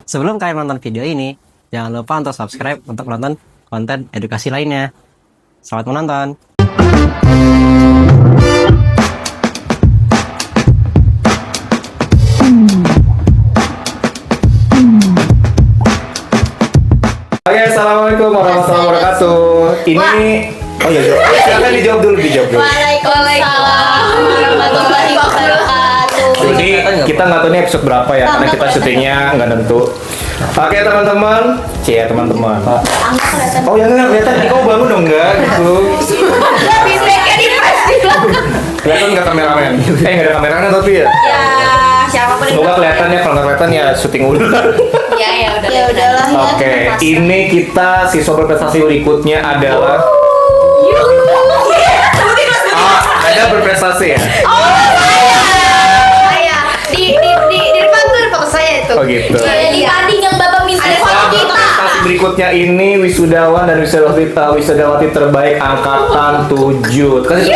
Sebelum kalian nonton video ini, jangan lupa untuk subscribe untuk nonton konten edukasi lainnya. Selamat menonton. Oke, assalamualaikum warahmatullahi wabarakatuh. Ini, oh iya, silakan dijawab dulu. Waalaikumsalam warahmatullahi wabarakatuh. Jadi kita nggak tahu ini episode berapa ya, karena kita syutingnya nggak tentu. Oke teman-teman, teman-teman. Oh ya nggak kelihatan, kau bangun dong nggak gitu. Feedbacknya di press di belakang. Kelihatan nggak kameramen? Nggak ada kameramen tapi ya. Ya, siapapun itu. Semoga kelihatan ya, kalau nggak kelihatan ya syuting ulang. Ya udah. Ya udahlah. Oke, ini kita siswa berprestasi berikutnya adalah. Ada berprestasi ya? Saya di depan tuh ada foto saya itu. Oh gitu. Di tanding yang Bapak minta Ada foto kita. prestasi berikutnya ini wisudawan dan wisudawati terbaik angkatan 7. Kasih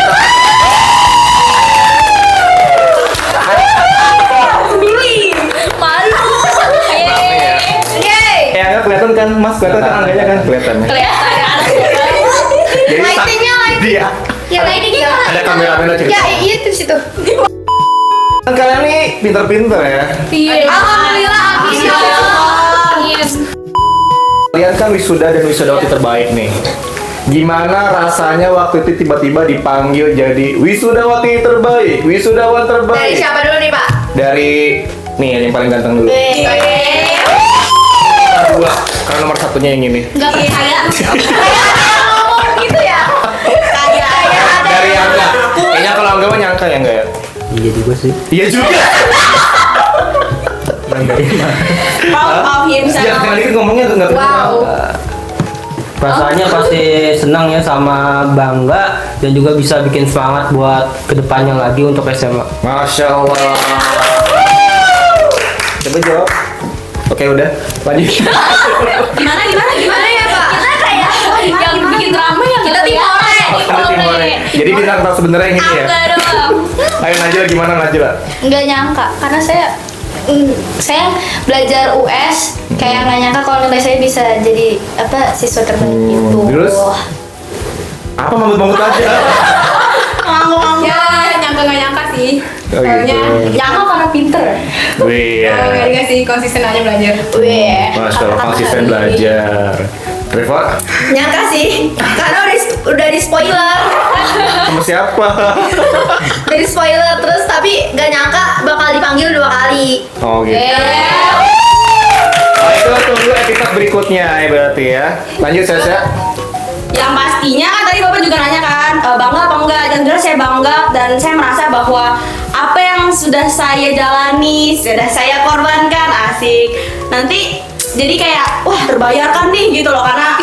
Malu. Yeay. nggak kelihatan kan Mas, kelihatan kan angganya kan kelihatan ya. Kelihatan. Jadi Lightingnya dia Ya lightingnya. ada kameramen cerita. Ya itu situ. Kan kalian nih pinter-pinter ya. Alhamdulillah. Amin. Kalian kan wisuda dan wisudawati terbaik nih. Gimana rasanya waktu itu tiba-tiba dipanggil jadi wisudawati terbaik, wisudawan Dari terbaik? siapa dulu nih, Pak? Dari nih yang paling ganteng dulu. Dua, karena nomor satunya yang ini. Enggak percaya. Ngomong gitu ya. Dari Angga. Kayaknya kalau Angga mah nyangka ya enggak ya? Iya juga sih. Iya juga. Maaf ya bisa. Ya, yang dikit ngomongnya enggak Wow. Rasanya pasti senang ya, sama bangga, dan juga bisa bikin semangat buat kedepannya lagi untuk SMA. Masya Allah. Coba jawab. Oke udah, lanjut. Gimana ya, Pak? Kita kayak yang bikin drama ya kita Timore. Jadi bintang tahu sebenarnya yang ini ya. Enggak dong. Ayo Najla, gimana Najla? Enggak nyangka karena saya belajar US kayak nggak nyangka kalau nilai saya bisa jadi siswa terbaik itu. Terus? Apa mambut-mambut aja? Ya nggak nyangka sih. Oh, gitu. Nyangka karena pinter. Wih, ya. Enggak sih, konsisten aja belajar. Wih. Masya Allah, konsisten belajar. Reva, Nyangka sih, karena udah di spoiler. sama siapa? Udah di spoiler terus tapi nggak nyangka bakal dipanggil 2 kali. Oh gitu. Oh, itu tunggu episode berikutnya ya berarti ya. Lanjut Sasha. Yang pastinya kan tadi Bapak juga nanya kan, bangga apa enggak? Dan jelas saya bangga dan saya merasa bahwa apa yang sudah saya jalani, sudah saya korbankan, asik. Nanti jadi kayak wah terbayarkan nih gitu loh karena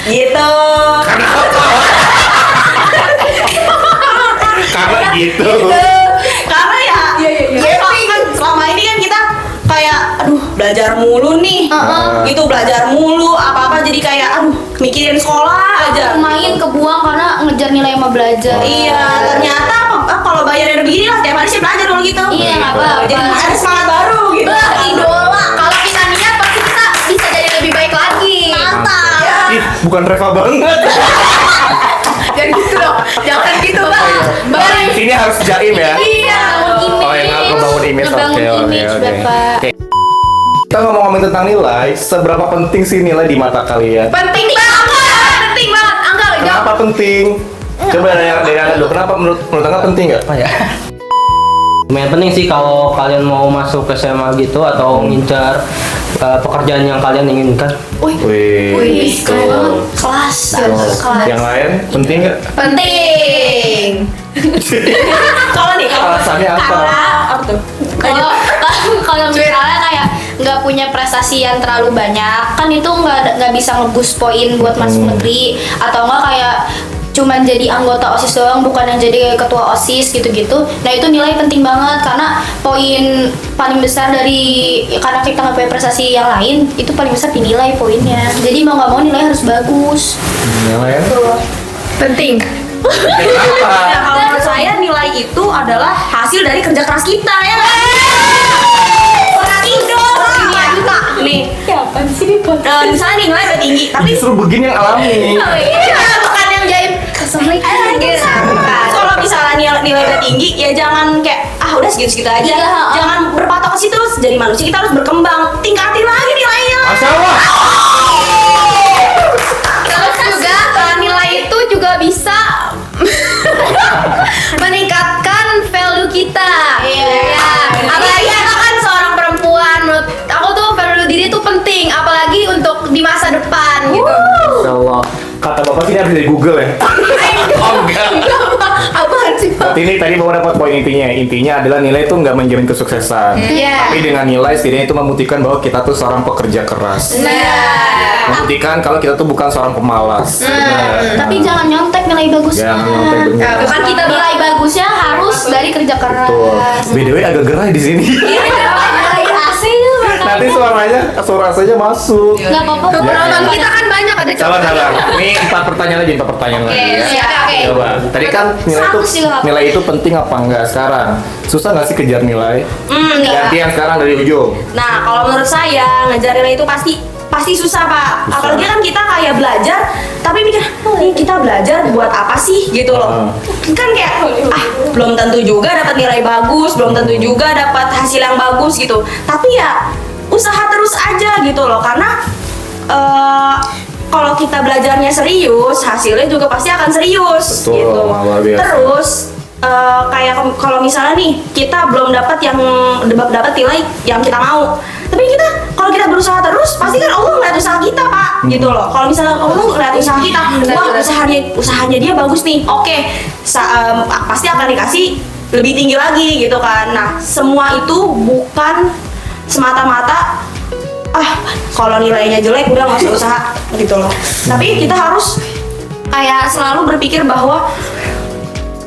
gitu. Karena gitu. Karena ya kan selama ini kan kita kayak aduh belajar mulu nih. Gitu belajar mulu apa-apa jadi kayak aduh mikirin sekolah aja. Main kebuang karena ngejar nilai sama belajar. Iya, ternyata kalau bayarnya begini lah tiap hari sih belajar dulu gitu. Iya, nggak apa-apa. Jadi ada semangat baru gitu. Idola. Kalau kita niat pasti kita bisa jadi lebih baik lagi. Mantap. Ih, bukan Reva banget. Jangan gitu dong. Jangan gitu, Bang. Baru ini harus jaim ya. Iya. Oh ya, ngebangun image. Ngebangun Oke, image, oke. Bapak. Oke. Kita ngomong tentang nilai, seberapa penting sih nilai di mata kalian? Penting banget. Penting banget. Angga jawab. Kenapa penting? Coba dari Angga dulu. Kenapa menurut Angga penting nggak? Apa ya? Lumayan penting sih kalau kalian mau masuk ke SMA gitu atau ngincar pekerjaan yang kalian inginkan. Wih, Keren banget. Kelas. Kelas. yang lain penting nggak? Penting. Kalau nih kalau Alasannya apa? apa tuh? Kalau misalnya kayak nggak punya prestasi yang terlalu banyak, kan itu nggak bisa nge-boost poin buat masuk negeri, atau nggak kayak cuman jadi anggota OSIS doang, bukan yang jadi ketua OSIS gitu-gitu. Nah itu nilai penting banget karena poin paling besar dari karena kita nggak punya prestasi yang lain, itu paling besar di nilai poinnya. Jadi mau nggak mau nilai harus bagus. Yang lain? Penting. Kenapa? Nah, kalau menurut saya nilai itu adalah hasil dari kerja keras kita ya. Orang Indo. Ini Apaan sih Pak? Misalnya nih nilai udah tinggi, tapi Justru begini yang alami. Iya, bukan yang jaim kesemrik gitu. kalau misalnya nilai udah tinggi, ya jangan kayak udah segitu-segitu aja. Iya, Jangan berpatok ke situ. Jadi manusia kita harus berkembang, tingkatin lagi nilainya. Masya Allah. Terus juga nilai itu juga bisa meningkatkan value kita. Iya. Apalagi aku kan seorang perempuan, menurut aku tuh value diri tuh penting, apalagi untuk di masa depan gitu. Masya Allah. Kata bapak sih ini harus dari Google ya. Oh enggak. Apaan sih Pak? Berarti ini tadi bapak dapat poin intinya. Intinya adalah nilai itu nggak menjamin kesuksesan. Iya. Tapi dengan nilai setidaknya itu membuktikan bahwa kita tuh seorang pekerja keras. Nah, Membuktikan kalau kita tuh bukan seorang pemalas. Benar. tapi jangan nyontek nilai bagusnya. Jangan nyontek, bener. Bukan kita nilai bagusnya harus dari kerja keras. Tuh. BDW agak gerah di sini. Nilai AC Nanti suaranya masuk. nggak apa-apa. Ya, Penonton ya. kita kan banyak ada Sabar. Ini 4 pertanyaan lagi, 4 pertanyaan lagi ya. Oke. Coba. Tadi kan Satu sih, nggak apa-apa. nilai itu penting apa enggak sekarang? Susah nggak sih kejar nilai? Enggak. Ganti yang sekarang dari ujung. Nah, kalau menurut saya ngejar nilai itu pasti susah, Pak. Susah. Apalagi kan kita kayak belajar, tapi mikir, ini kita belajar buat apa sih gitu loh. Kan kayak belum tentu juga dapat nilai bagus, belum tentu juga dapat hasil yang bagus gitu. Tapi ya usaha terus aja gitu loh, karena kalau kita belajarnya serius, hasilnya juga pasti akan serius Betul, gitu. luar biasa. Terus kayak kalau misalnya nih kita belum dapat nilai yang kita mau, tapi kalau kita berusaha terus pasti kan Allah ngeliat usaha kita, Pak, gitu loh. Kalau misalnya Allah ngeliat usaha kita, wah usahanya dia bagus nih, oke, pasti akan dikasih lebih tinggi lagi gitu kan. Nah, semua itu bukan semata-mata kalau nilainya jelek udah nggak usah usaha gitu loh. Tapi kita harus kayak selalu berpikir bahwa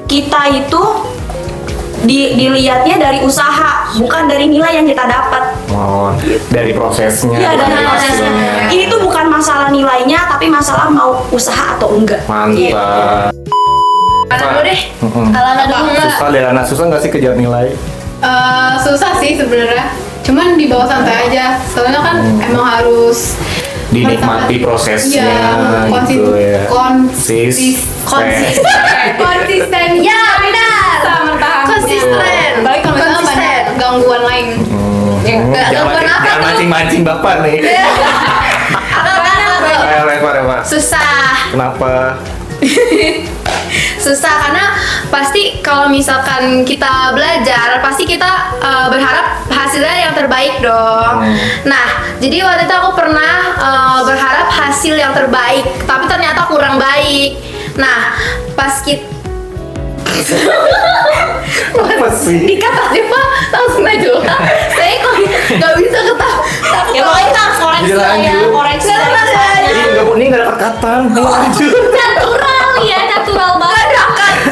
kita itu dilihatnya dari usaha, bukan dari nilai yang kita dapat. Oh, dari prosesnya. Iya, bukan dari prosesnya. hasilnya. Ini tuh bukan masalah nilainya, tapi masalah mau usaha atau enggak. Gitu. Mantap. Alana dulu deh. Mm-mm. Alana dulu nggak? Susah deh, Lana. Susah nggak sih kejar nilai? Susah sih sebenarnya. Cuman dibawa santai aja. Soalnya kan emang harus Dinikmati prosesnya gitu ya. konsisten. Ya benar. Sama tahan. Konsisten. Balik kalau misalnya Konsisten. banyak gangguan lain. Jangan mancing-mancing bapak nih. Ayo, Reva. Susah. Kenapa? Susah karena pasti kalau misalkan kita belajar pasti kita berharap hasilnya yang terbaik dong. Nah, jadi waktu itu aku pernah berharap hasil yang terbaik, tapi ternyata kurang baik. Nah, pas kita Apa sih? dikat tadi Pak langsung aja. Saya kok nggak bisa ketawa. Ya pokoknya kita harus koreksi lah ya, Lanjut. koreksi dari kesalahannya. Ini nggak dapat kata. Lanjut. Natural ya, natural banget.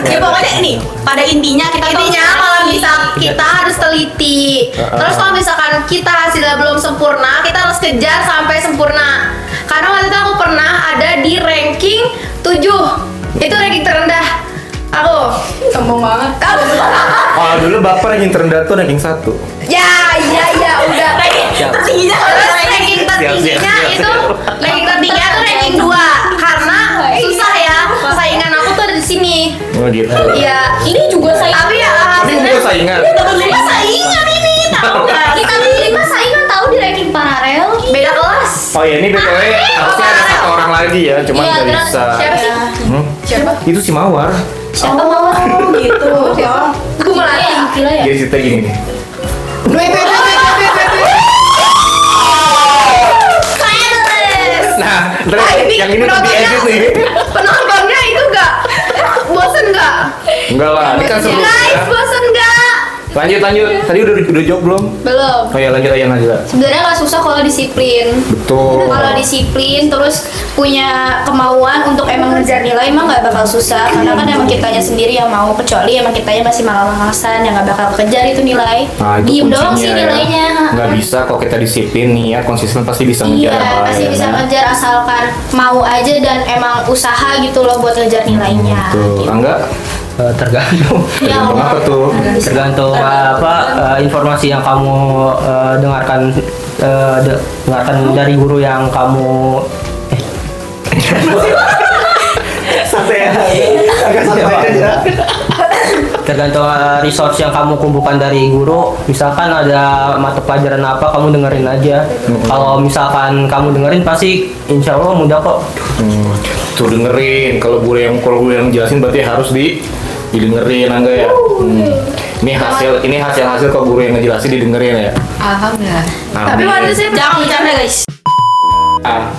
Ya pokoknya ini pada intinya kita tuh Intinya harus kalau teliti. bisa kita harus teliti. Terus kalau misalkan kita hasilnya belum sempurna, kita harus kejar sampai sempurna. Karena waktu itu aku pernah ada di ranking 7. Itu ranking terendah. Aku Sombong banget. Kalau dulu bapak ranking terendah tuh ranking 1. ya udah. Tertingginya Terus ranking tertingginya siap. itu ranking tertingginya tuh ranking 2 karena susah ya. Saingan aku tuh ada di sini. Oh gitu. Iya, ini juga saingan. Tapi ya Ini hasilnya juga saingan. Kita saingan ini, tahu nggak? Kita berlima saingan tahu di ranking paralel. Beda kelas. Oh ya, ini BTW harusnya ada 1 orang lagi ya, cuman Iya, nggak terus bisa. siapa sih? Siapa? Itu si Mawar. Siapa mau? gitu. Gue melatih gila ya. Dia cerita gini nih. Nah, ntar yang ini tuh di edit nih. Penontonnya itu nggak bosen nggak? Enggak lah, ini kan seru. Guys, Ya. bosen nggak? Lanjut. Tadi udah jawab belum? Belum. Oh ya, lanjut aja. Sebenarnya nggak susah kalau disiplin. Betul. Kalau disiplin terus punya kemauan untuk emang ngejar nilai emang nggak bakal susah karena kan emang kitanya sendiri yang mau, kecuali emang kitanya masih malas-malasan yang nggak bakal kejar itu nilai. Nah, itu Diem doang sih kuncinya ya. nilainya. Nggak bisa kalau kita disiplin nih ya, konsisten pasti bisa ngejar Iya, apa pasti ya, bisa kan? ngejar asalkan mau aja dan emang usaha gitu loh buat ngejar nilainya. Tuh, Gitu. enggak? Tergantung. Ya Kenapa Allah. tuh? Tergantung informasi yang kamu dengarkan nggak akan dari guru yang kamu Santai aja. Agak santai aja. tergantung resource yang kamu kumpulkan dari guru. Misalkan ada mata pelajaran apa, kamu dengerin aja. Kalau misalkan kamu dengerin, pasti insya Allah mudah kok. Tuh dengerin. Kalau guru yang jelasin berarti harus didengerin, Angga ya. Ini hasil kalau guru yang ngejelasin didengerin ya. Alhamdulillah. Tapi waktu saya jangan bercanda guys.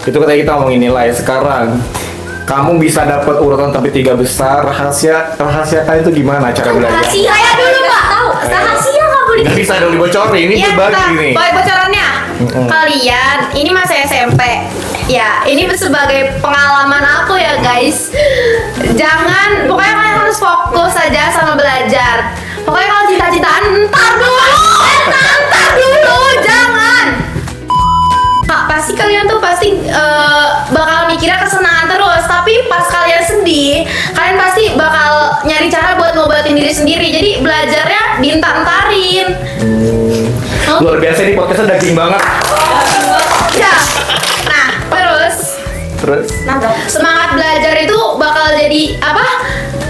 Itu katanya kita ngomongin nilai. Sekarang kamu bisa dapat urutan tapi 3 besar. Rahasia kalian itu gimana cara belajar? Rahasia ya dulu Pak. Tahu, rahasia nggak boleh. Nggak bisa dong dibocorin, ini Iya, berbagi bentar. nih. Boleh bocorannya? Kalian, ini masa SMP. Ya, ini sebagai pengalaman aku ya guys. Pokoknya kalian harus fokus aja sama belajar. Pokoknya kalau cita-citaan ntar dulu, jangan. Pasti kalian tuh bakal mikirnya kesenangan terus, tapi pas kalian sedih, kalian pasti bakal nyari cara buat ngobatin diri sendiri. Jadi belajarnya dientar-entarin. Luar biasa, ini podcastnya daging banget. Ya. Nah, Terus semangat belajar itu bakal jadi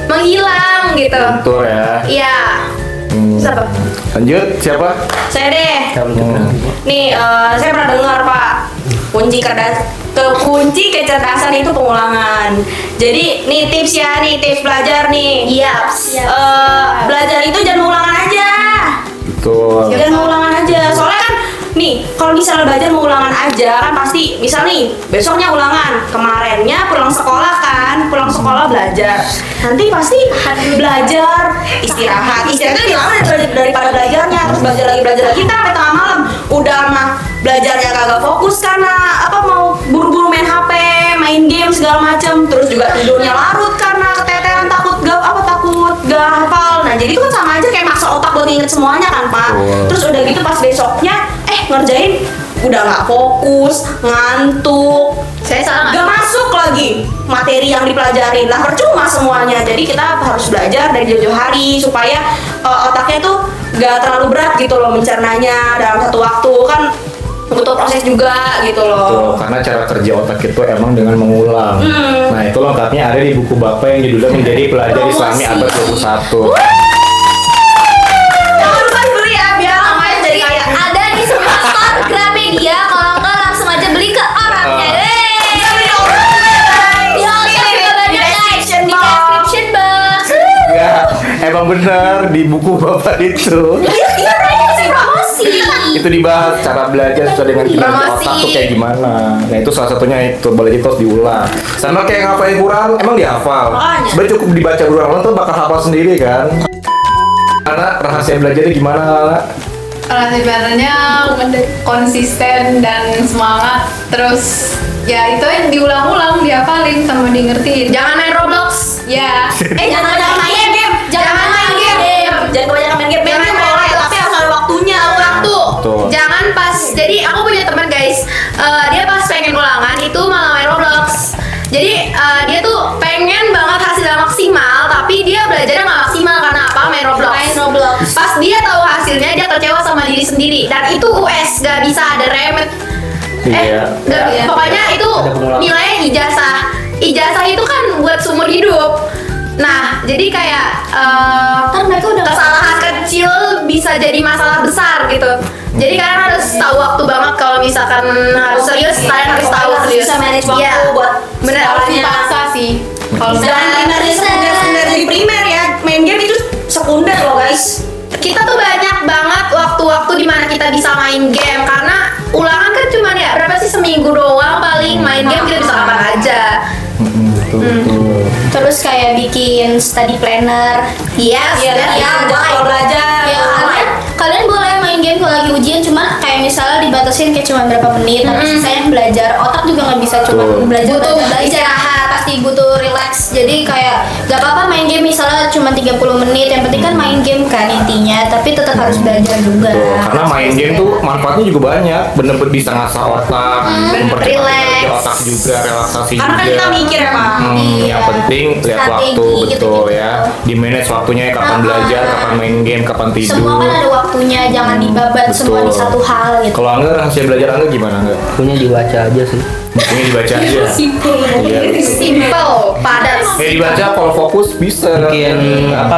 menghilang gitu. Betul ya. Iya. Siapa? Lanjut, siapa? Saya deh. Nih, saya pernah dengar Pak, kunci kecerdasan itu pengulangan. Jadi nih tips belajar nih. Iya. Belajar itu jangan ulangan aja. Betul. Jangan ulangan aja. Soalnya kan nih, kalau misalnya belajar mengulangan aja kan pasti, misal nih besoknya ulangan, kemarinnya pulang sekolah belajar, nanti pasti belajar istirahatnya lebih lama daripada belajarnya, terus belajar lagi kita sampai tengah malam, udah mah belajarnya kagak fokus karena mau buru-buru main HP, main game segala macem, terus juga tidurnya larut karena keteteran takut gak hafal. Nah jadi itu kan sama aja kayak maksa otak buat nginget semuanya kan Pak. Terus udah gitu pas besoknya ngerjain udah nggak fokus, ngantuk, Saya salah gak masuk lagi materi yang dipelajarin, lah percuma semuanya. Jadi kita harus belajar dari jauh-jauh hari supaya otaknya tuh gak terlalu berat gitu loh mencernanya dalam satu waktu, kan butuh proses juga gitu Betul, loh. karena cara kerja otak itu emang dengan mengulang. Nah itu lengkapnya ada di buku Bapak yang judulnya Menjadi Pelajar Islami Abad 21. Jangan lupa dibeli ya biar namanya jadi kayak ada di semua store Gramedia. Kalau enggak langsung aja beli ke orangnya. bisa beli di online. Ya, juga banyak guys di description box. Ya, emang bener di buku Bapak itu. Iya, banyak sih promosi. Itu dibahas cara belajar sesuai dengan kinerja Promosi. otak tuh kayak gimana. Nah itu salah satunya itu, belajar itu harus diulang. Sama kayak ngapalin Quran, emang dihafal. Makanya. Sebenarnya cukup dibaca berulang-ulang tuh bakal hafal sendiri kan. Karena rahasia belajarnya gimana, Lala? Rahasia belajarnya konsisten dan semangat. Terus ya itu yang diulang-ulang, dihafalin sama di ngertiin. Jangan main Roblox. Ya. Jangan main game. Jangan main game. Jangan kebanyakan main game. Main game boleh, tapi harus ada waktunya. Betul. Jangan pas. Jadi aku punya teman guys, dia pas pengen ulangan itu malah main Roblox. Jadi dia tuh pengen banget hasilnya maksimal, tapi dia belajarnya nggak maksimal karena apa? Main Roblox. Pas dia tahu hasilnya, dia kecewa sama diri sendiri. Dan itu US, gak bisa ada remet. Iya. Pokoknya itu Ada pengulangan. nilainya ijazah. Ijazah itu kan buat seumur hidup. Nah, jadi kayak Kan mereka udah kesalahan kecil bisa jadi masalah besar gitu. Jadi kalian harus tahu waktu banget kalau misalkan harus serius, kalian harus tahu serius. bisa manage waktu Iya, buat bener Harus harus dipaksa sih. Kalau Jangan sekunder jadi primer ya. Main game itu sekunder loh guys. Kita tuh banyak banget waktu-waktu dimana kita bisa main game, karena ulangan kan cuma ya berapa sih, seminggu doang paling. Main game kita bisa kapan aja. Betul. terus kayak bikin study planner. Yes, buat belajar. Ya, kalian boleh main game kalau lagi ujian, cuma kayak misalnya dibatasin kayak cuma berapa menit, tapi sisanya belajar. Otak juga nggak bisa cuma Betul. belajar Butuh belajar. istirahat. Pasti pasti butuh relax. Jadi kayak gak apa-apa main game misalnya cuma 30 menit, yang penting kan main game kan intinya, tapi tetap harus belajar juga. Tuh, karena main game tuh manfaatnya juga banyak, bener-bener bisa ngasah otak, mempercepat relax. kerja otak juga, relaksasi Karena kan juga. kita mikir ya Pak. Iya. Yang penting lihat Strategi waktu betul gitu-gitu. ya, di manage waktunya ya, kapan belajar, kapan main game, kapan tidur. Semua kan ada waktunya, jangan dibabat semua di Betul. satu hal gitu. Kalau Angga rahasia belajar Angga gimana Angga? Punya dibaca aja sih. Ini dibaca aja. Iya. Simple, padat. Dibaca kalau fokus bisa.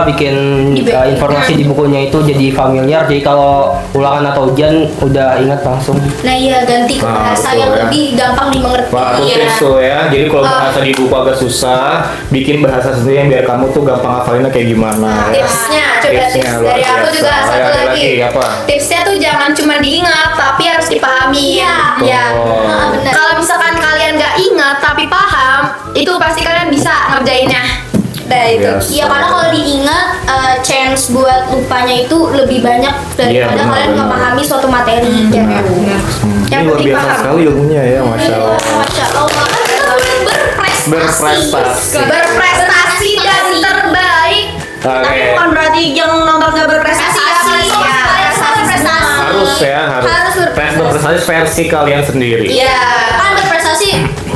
Bikin informasi di bukunya itu jadi familiar, jadi kalau ulangan atau ujian udah ingat langsung. Nah iya, ganti ke Nah, bahasa betul yang ya. lebih gampang dimengerti. Bagus Iya. itu ya. Jadi kalau bahasa di buku agak susah, bikin bahasa sendiri yang biar kamu tuh gampang hafalinnya kayak gimana ya. Tipsnya, coba tips Tipsnya luar dari aku biasa. juga satu Ada lagi. apa? Tipsnya tuh jangan cuma diingat, tapi harus dipahami. Iya. Ya. Nah, benar. Kalau misalkan kalian nggak ingat tapi paham, itu pasti kalian bisa ngerjainnya. Nah itu. Yes. Iya, karena kalau diingat chance buat lupanya itu lebih banyak Iya, daripada benar, kalian benar. memahami suatu materi. Gitu. Ini luar biasa sekali ilmunya ya, masya Allah. Masya Allah. Kan kita berprestasi. Berprestasi. Berprestasi dan terbaik. Tapi Oke. bukan berarti yang nonton gak berprestasi ya. Berprestasi. Harus ya, harus. Harus berprestasi. Berprestasi versi kalian sendiri. Iya. Kan berprestasi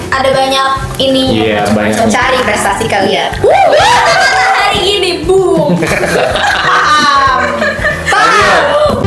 ada banyak ininya. Iya, banyak. Cari prestasi kalian. Hari ini boom. Lanjut.